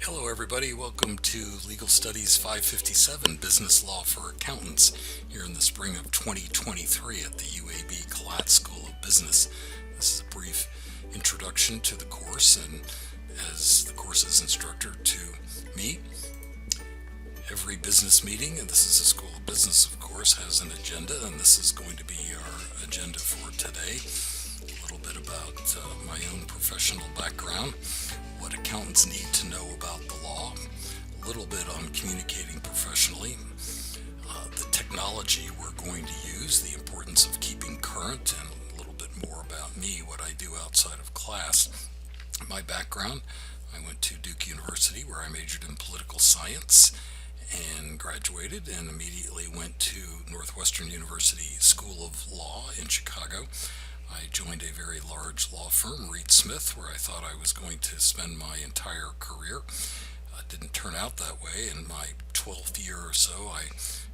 Hello, everybody. Welcome to Legal Studies 557 Business Law for Accountants here in the spring of 2023 at the UAB Collat School of Business. This is a brief introduction to the course, and as the course's instructor to me, every business meeting, and this is a School of Business, of course, has an agenda, and this is going to be our agenda for today. A little bit about my own professional background, what accountants need to know about the law, a little bit on communicating professionally, the technology we're going to use, the importance of keeping current, and a little bit more about me, what I do outside of class. My background, I went to Duke University where I majored in political science and graduated, and immediately went to Northwestern University School of Law in Chicago. I joined a very large law firm, Reed Smith, where I thought I was going to spend my entire career. It didn't turn out that way. In my 12th year or so, I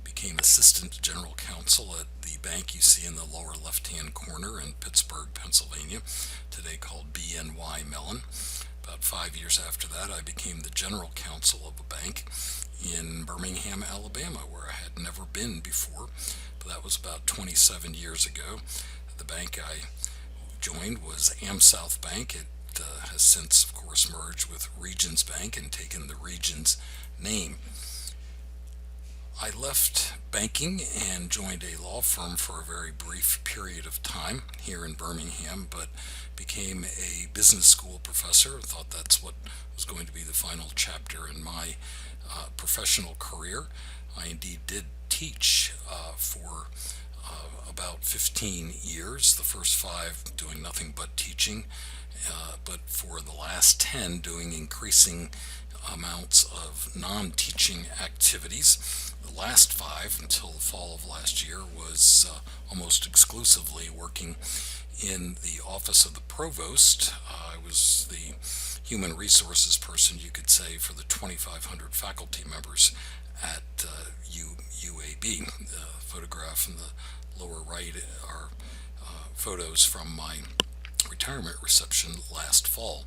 became assistant general counsel at the bank you see in the lower left-hand corner in Pittsburgh, Pennsylvania, today called BNY Mellon. About 5 years after that, I became the general counsel of a bank in Birmingham, Alabama, where I had never been before, but that was about 27 years ago. The bank I joined was AmSouth Bank. It has since, of course, merged with Regions Bank and taken the Regions name. I left banking and joined a law firm for a very brief period of time here in Birmingham, but became a business school professor. Thought that's what was going to be the final chapter in my professional career. I indeed did teach for about 15 years, the first 5 doing nothing but teaching, but for the last 10 doing increasing amounts of non-teaching activities. The last 5, until the fall of last year, was almost exclusively working in the office of the provost. I was the human resources person, you could say, for the 2,500 faculty members at UAB. The photograph in the lower right are photos from my retirement reception last fall.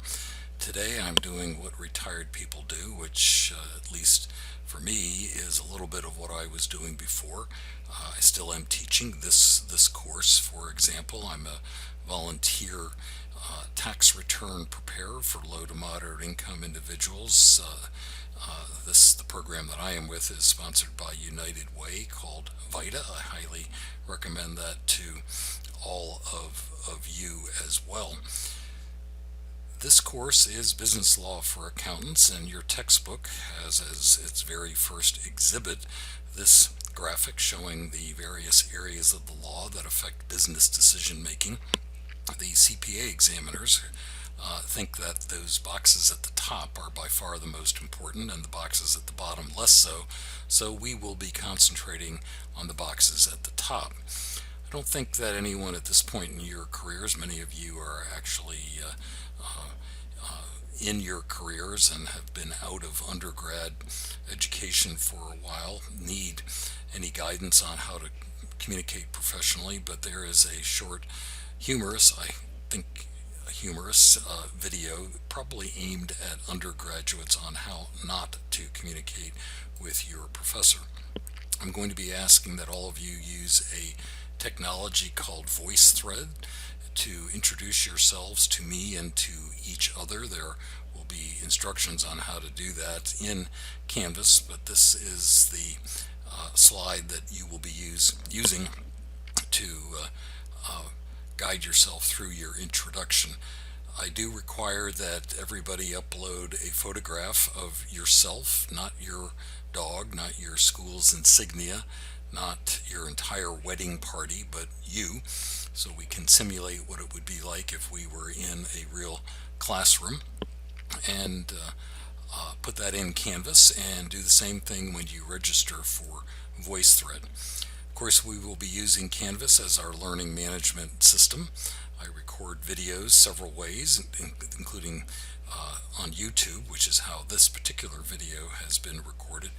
Today I'm doing what retired people do, which at least for me is a little bit of what I was doing before. I still am teaching this course. For example, I'm a volunteer tax return preparer for low to moderate income individuals. The program that I am with is sponsored by United Way, called VITA. I highly recommend that to all of you as well. This course is Business Law for Accountants, and your textbook has as its very first exhibit this graphic showing the various areas of the law that affect business decision making. The CPA examiners think that those boxes at the top are by far the most important and the boxes at the bottom less so. So we will be concentrating on the boxes at the top. I don't think that anyone at this point in your careers, many of you are actually in your careers and have been out of undergrad education for a while, need any guidance on how to communicate professionally, but there is a short, humorous video probably aimed at undergraduates on how not to communicate with your professor. I'm going to be asking that all of you use a technology called VoiceThread to introduce yourselves to me and to each other. There will be instructions on how to do that in Canvas, but this is the slide that you will be using to guide yourself through your introduction. I do require that everybody upload a photograph of yourself, not your dog, not your school's insignia, not your entire wedding party, but you, so we can simulate what it would be like if we were in a real classroom, and put that in Canvas, and do the same thing when you register for VoiceThread. Of course, we will be using Canvas as our learning management system. I record videos several ways, including on YouTube, which is how this particular video has been recorded,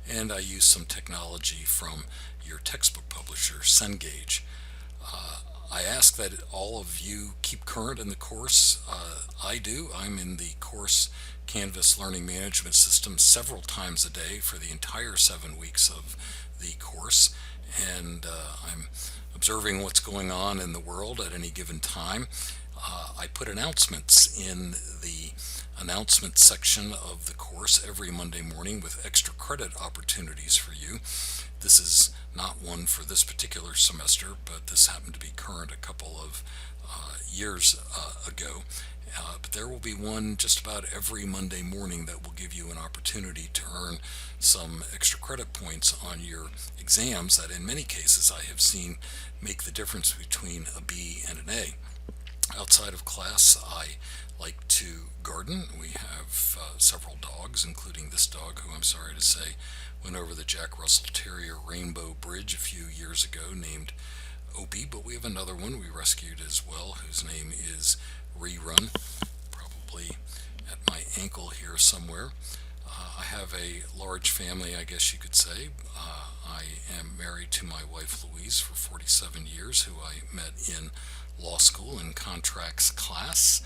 and I use some technology from your textbook publisher, Cengage. I ask that all of you keep current in the course. I do. I'm in the course Canvas learning management system several times a day for the entire 7 weeks of the course, and I'm observing what's going on in the world at any given time. I put announcements in the announcement section of the course every Monday morning with extra credit opportunities for you. This is not one for this particular semester, but this happened to be current a couple of years ago. But there will be one just about every Monday morning that will give you an opportunity to earn some extra credit points on your exams that in many cases I have seen make the difference between a B and an A. Outside of class, I like to garden. We have several dogs, including this dog, who I'm sorry to say went over the Jack Russell Terrier Rainbow Bridge a few years ago, named Opie, but we have another one we rescued as well, whose name is Rerun, probably at my ankle here somewhere. I have a large family, I guess you could say. I am married to my wife Louise for 47 years, who I met in law school in contracts class.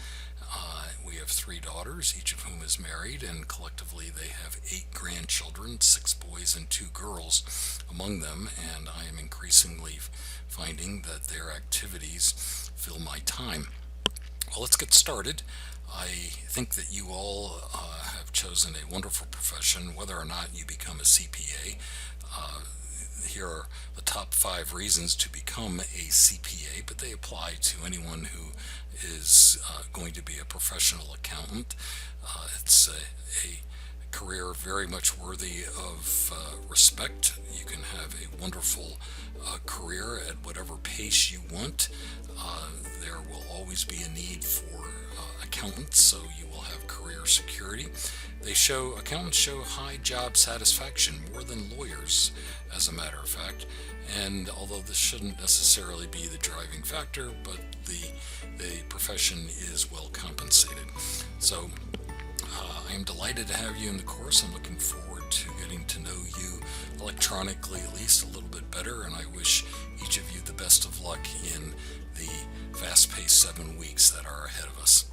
We have 3 daughters, each of whom is married, and collectively they have 8 grandchildren, 6 boys and 2 girls among them, and I am increasingly finding that their activities fill my time. Well, let's get started. I think that you all have chosen a wonderful profession, whether or not you become a CPA. Here are the top 5 reasons to become a CPA, but they apply to anyone who is going to be a professional accountant. It's a career very much worthy of respect. You can have a wonderful career at whatever pace you want. There will always be a need for accountants, so you will have career security. Accountants show high job satisfaction, more than lawyers, as a matter of fact. And although this shouldn't necessarily be the driving factor, but the profession is well compensated. So I am delighted to have you in the course. I'm looking forward to getting to know you electronically at least a little bit better, and I wish each of you the best of luck in the fast-paced 7 weeks that are ahead of us.